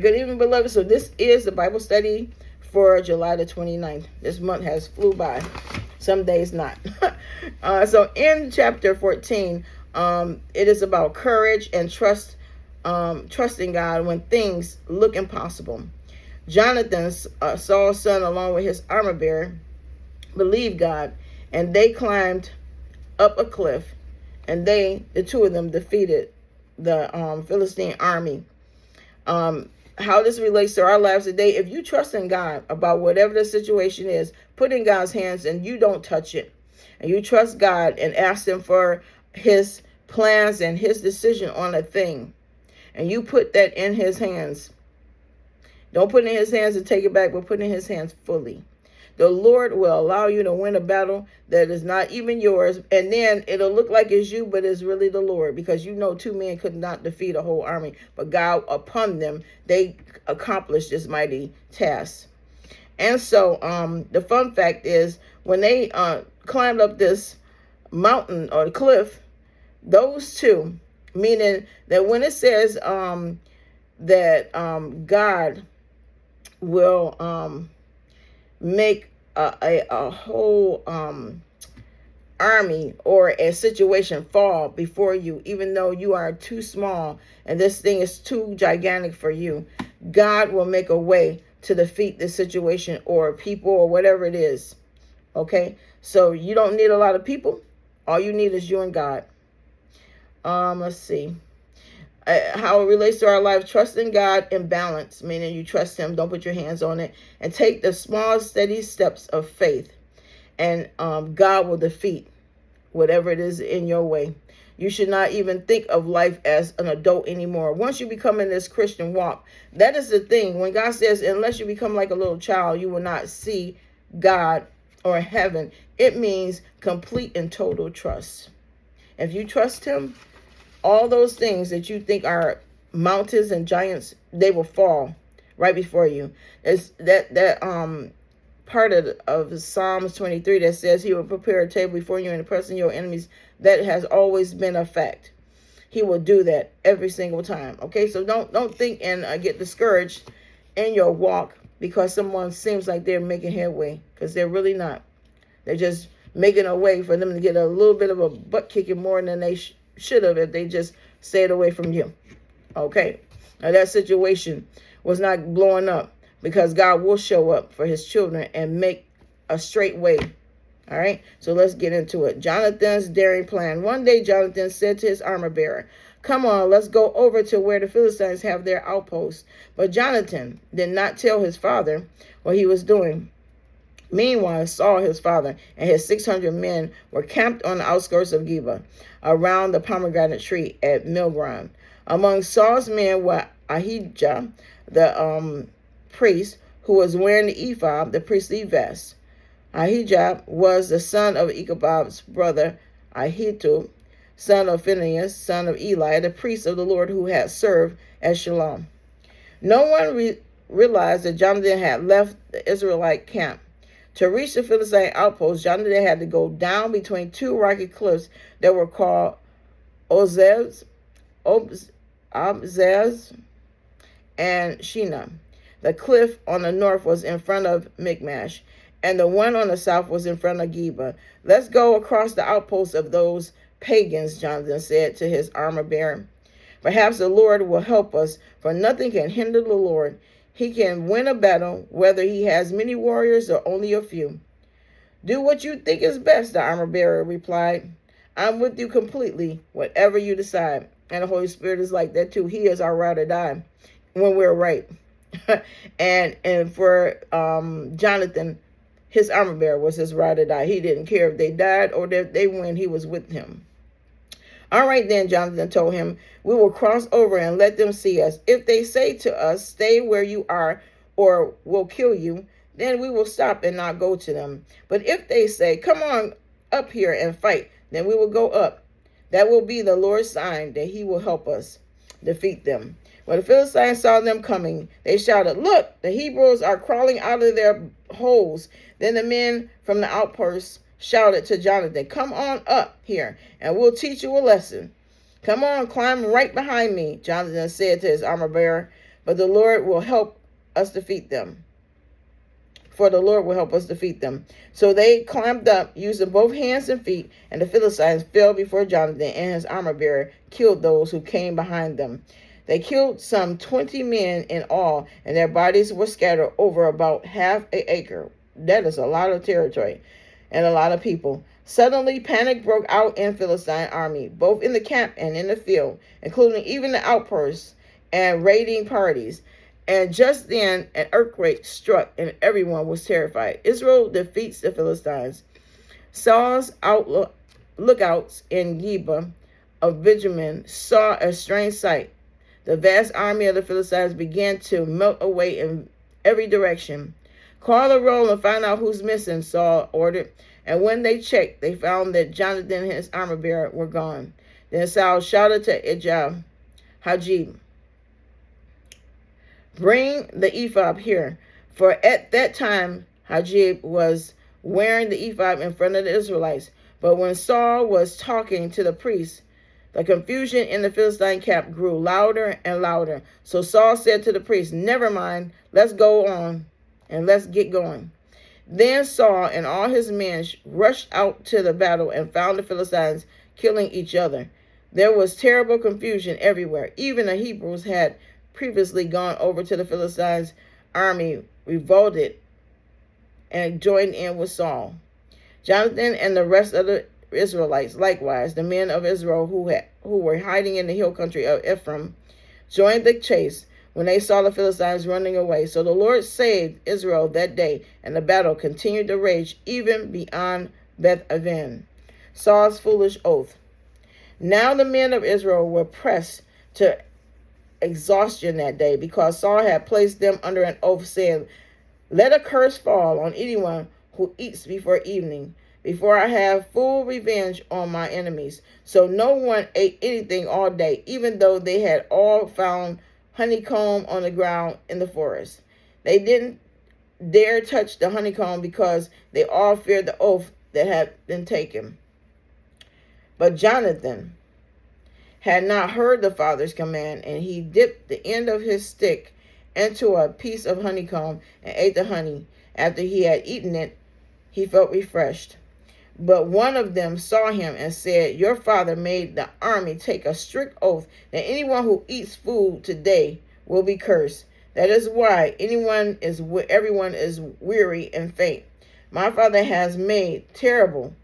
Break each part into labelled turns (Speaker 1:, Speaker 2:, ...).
Speaker 1: Good evening, beloved. So this is the Bible study for July the 29th. This month has flew by. Some days not. So in chapter 14, it is about courage and trusting God when things look impossible. Jonathan, Saul's son, along with his armor bearer, believed God, and they climbed up a cliff, and the two of them, defeated the Philistine army. How this relates to our lives today: if you trust in God about whatever the situation is, put in God's hands and you don't touch it, and you trust God and ask Him for His plans and His decision on a thing, and you put that in His hands. Don't put it in His hands and take it back, but put it in His hands fully. The Lord will allow you to win a battle that is not even yours, and then it'll look like it's you, but it's really the Lord, because you know two men could not defeat a whole army, but God upon them, they accomplished this mighty task. And so the fun fact is, when they climbed up this mountain or cliff, those two, meaning that when it says that God will make a whole army or a situation fall before you, even though you are too small and this thing is too gigantic for you, God will make a way to defeat this situation or people or whatever it is. Okay, so you don't need a lot of people. All you need is you and God. Let's see. How it relates to our life: trust in God in balance, meaning you trust Him, don't put your hands on it, and take the small, steady steps of faith, and God will defeat whatever it is in your way. You should not even think of life as an adult anymore. Once you become in this Christian walk, that is the thing. When God says, unless you become like a little child, you will not see God or heaven, it means complete and total trust. If you trust Him, all those things that you think are mountains and giants, they will fall right before you. It's that part of Psalms 23 that says He will prepare a table before you in the presence of your enemies. That has always been a fact. He will do that every single time. Okay, so don't think and get discouraged in your walk because someone seems like they're making headway, because they're really not. They're just making a way for them to get a little bit of a butt kicking more than they should have if they just stayed away from you. Okay, now that situation was not blowing up, because God will show up for His children and make a straight way. All right, so let's get into it. Jonathan's daring plan. One day Jonathan said to his armor bearer, "Come on, let's go over to where the Philistines have their outposts." But Jonathan did not tell his father what he was doing. Meanwhile, Saul, his father, and his 600 men were camped on the outskirts of Geba, around the pomegranate tree at Milgrom. Among Saul's men were Ahijah, the priest, who was wearing the ephod, the priestly vest. Ahijah was the son of Ichabod's brother, Ahitub, son of Phinehas, son of Eli, the priest of the Lord who had served at Shalom. No one realized that Jonathan had left the Israelite camp. To reach the Philistine outpost, Jonathan had to go down between two rocky cliffs that were called Obzez and Shinar. The cliff on the north was in front of Michmash, and the one on the south was in front of Geba. "Let's go across the outposts of those pagans," Jonathan said to his armor bearer. "Perhaps the Lord will help us, for nothing can hinder the Lord. He can win a battle, whether he has many warriors or only a few." "Do what you think is best," the armor bearer replied. "I'm with you completely, whatever you decide." And the Holy Spirit is like that too. He is our ride or die when we're right. and for Jonathan, his armor bearer was his ride or die. He didn't care if they died or if they win. He was with him. "All right then," Jonathan told him, "we will cross over and let them see us. If they say to us, 'Stay where you are, or we'll kill you,' then we will stop and not go to them. But if they say, 'Come on up here and fight,' then we will go up. That will be the Lord's sign that He will help us defeat them." When the Philistines saw them coming, they shouted, "Look, the Hebrews are crawling out of their holes." Then the men from the outposts shouted to Jonathan, "Come on up here, and we'll teach you a lesson." "Come on, climb right behind me," Jonathan said to his armor bearer. but the Lord will help us defeat them. For the Lord will help us defeat them. So they climbed up, using both hands and feet, and the Philistines fell before Jonathan, and his armor bearer killed those who came behind them. They killed some 20 men in all, and their bodies were scattered over about half an acre. That is a lot of territory and a lot of people. Suddenly, panic broke out in Philistine army, both in the camp and in the field, including even the outposts and raiding parties. And just then, an earthquake struck, and everyone was terrified. Israel defeats the Philistines. Saul's lookouts in Geba of Benjamin saw a strange sight. The vast army of the Philistines began to melt away in every direction. Call a roll and find out who's missing, Saul ordered. And when they checked, they found that Jonathan and his armor bearer were gone. Then Saul shouted to Hajib, "Bring the ephod here." For at that time, Hajib was wearing the ephod in front of the Israelites. But when Saul was talking to the priests, the confusion in the Philistine camp grew louder and louder. So Saul said to the priest, "Never mind, let's go on and let's get going." Then Saul and all his men rushed out to the battle and found the Philistines killing each other. There was terrible confusion everywhere. Even the Hebrews had previously gone over to the Philistines' army, revolted, and joined in with Saul. Jonathan and the rest of the Israelites, likewise, the men of Israel who were hiding in the hill country of Ephraim, joined the chase when they saw the Philistines running away. So the Lord saved Israel that day, and the battle continued to rage even beyond Beth-aven. Saul's foolish oath. Now the men of Israel were pressed to exhaustion that day, because Saul had placed them under an oath, saying, "Let a curse fall on anyone who eats before evening, before I have full revenge on my enemies." So no one ate anything all day, even though they had all found honeycomb on the ground in the forest. They didn't dare touch the honeycomb because they all feared the oath that had been taken. But Jonathan had not heard the father's command, and he dipped the end of his stick into a piece of honeycomb and ate the honey. After he had eaten it, he felt refreshed. But one of them saw him and said, "Your father made the army take a strict oath that anyone who eats food today will be cursed. That is why everyone is weary and faint. My father has made trouble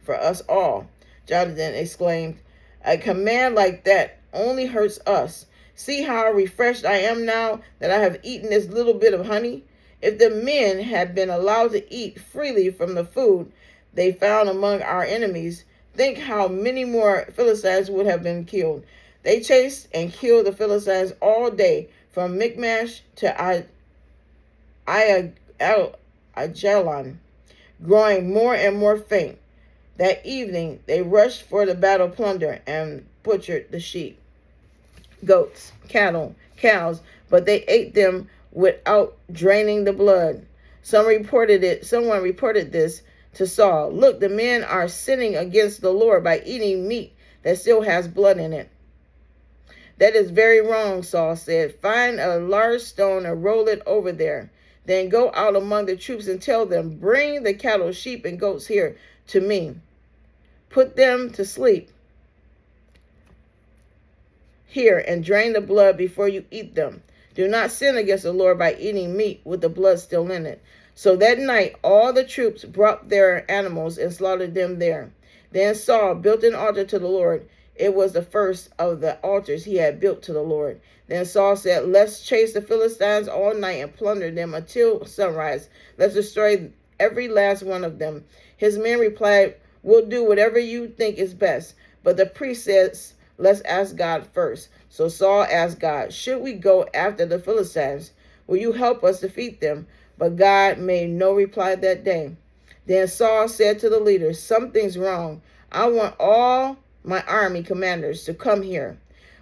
Speaker 1: for us all." Jonathan exclaimed, "A command like that only hurts us. See how refreshed I am now that I have eaten this little bit of honey." If the men had been allowed to eat freely from the food they found among our enemies, think how many more Philistines would have been killed. They chased and killed the Philistines all day, from Michmash to Aijalon, growing more and more faint. That evening they rushed for the battle plunder and butchered the sheep, goats, cattle, cows, but they ate them without draining the blood. Someone reported this to Saul. "Look, the men are sinning against the Lord by eating meat that still has blood in it." "That is very wrong," Saul said. "Find a large stone and roll it over there. Then go out among the troops and tell them, 'Bring the cattle, sheep, and goats here to me. Put them to sleep here and drain the blood before you eat them. Do not sin against the Lord by eating meat with the blood still in it.'" So that night all the troops brought their animals and slaughtered them there. Then Saul built an altar to the Lord. It was the first of the altars he had built to the Lord. Then Saul said, "Let's chase the Philistines all night and plunder them until sunrise. Let's destroy every last one of them." His men replied, "We'll do whatever you think is best." But the priest says, "Let's ask God first." So Saul asked God, "Should we go after the Philistines? Will you help us defeat them?" But God made no reply that day. Then Saul said to the leaders, "Something's wrong. I want all my army commanders to come here.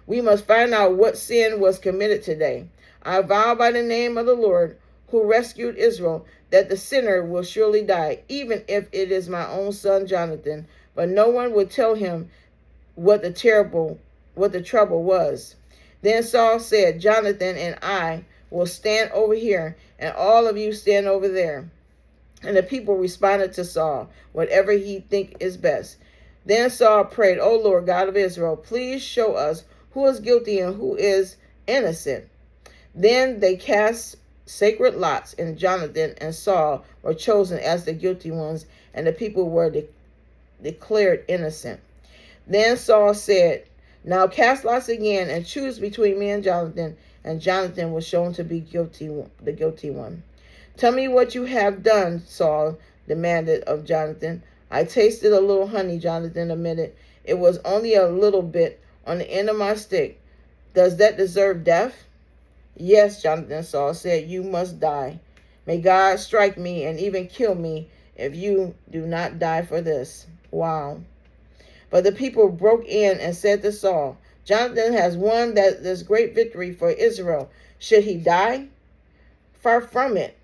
Speaker 1: We must find out what sin was committed today. I vow by the name of the Lord who rescued Israel that the sinner will surely die, even if it is my own son Jonathan." But no one would tell him what the trouble was. Then Saul said, Jonathan and I will stand over here, and all of you stand over there. And the people responded to Saul, whatever he think is best. Then Saul prayed, O Lord God of Israel, please show us who is guilty and who is innocent. Then they cast sacred lots, and Jonathan and Saul were chosen as the guilty ones, and the people were declared innocent. Then Saul said, now cast lots again and choose between me and Jonathan. And Jonathan was shown to be the guilty one. Tell me what you have done, Saul demanded of Jonathan. I tasted a little honey, Jonathan admitted. It was only a little bit on the end of my stick. Does that deserve death? Yes, Jonathan, Saul said, you must die. May God strike me and even kill me if you do not die for this. Wow. But the people broke in and said to Saul, Jonathan has won this great victory for Israel. Should he die? Far from it.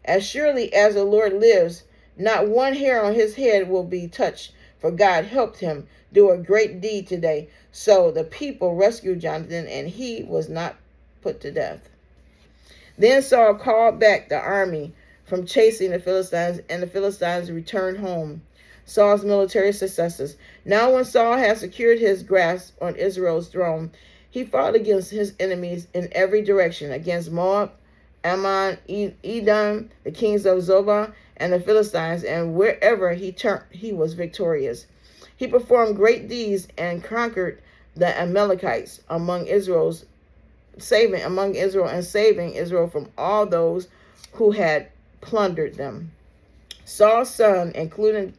Speaker 1: As surely as the Lord lives, not one hair on his head will be touched, for God helped him do a great deed today. So the people rescued Jonathan, and he was not put to death. Then Saul called back the army from chasing the Philistines, and the Philistines returned home. Saul's military successes. Now when Saul had secured his grasp on Israel's throne, he fought against his enemies in every direction, against Moab, Ammon, Edom, the kings of Zobah, and the Philistines, and wherever he turned, he was victorious. He performed great deeds and conquered the Amalekites among Israel and saving Israel from all those who had plundered them. Saul's son included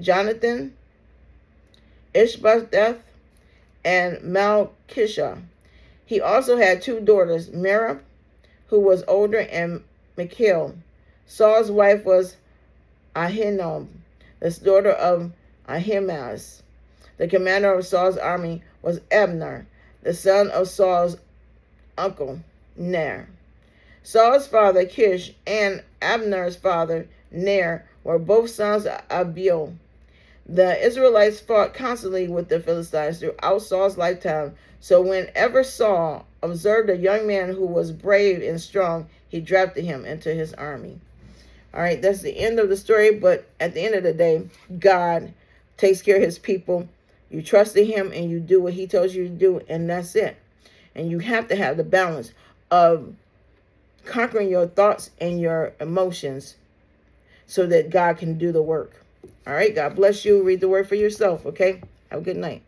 Speaker 1: Jonathan, Ishbosheth, and Malchishah. He also had two daughters, Merab, who was older, and Michal. Saul's wife was Ahinoam, the daughter of Ahimaaz. The commander of Saul's army was Abner, the son of Saul's uncle, Ner. Saul's father, Kish, and Abner's father, Ner, were both sons of Abiel. The Israelites fought constantly with the Philistines throughout Saul's lifetime. So whenever Saul observed a young man who was brave and strong, he drafted him into his army. All right, that's the end of the story. But at the end of the day, God takes care of his people. You trust in him and you do what he tells you to do, and that's it. And you have to have the balance of conquering your thoughts and your emotions so that God can do the work. All right, God bless you. Read the word for yourself, okay? Have a good night.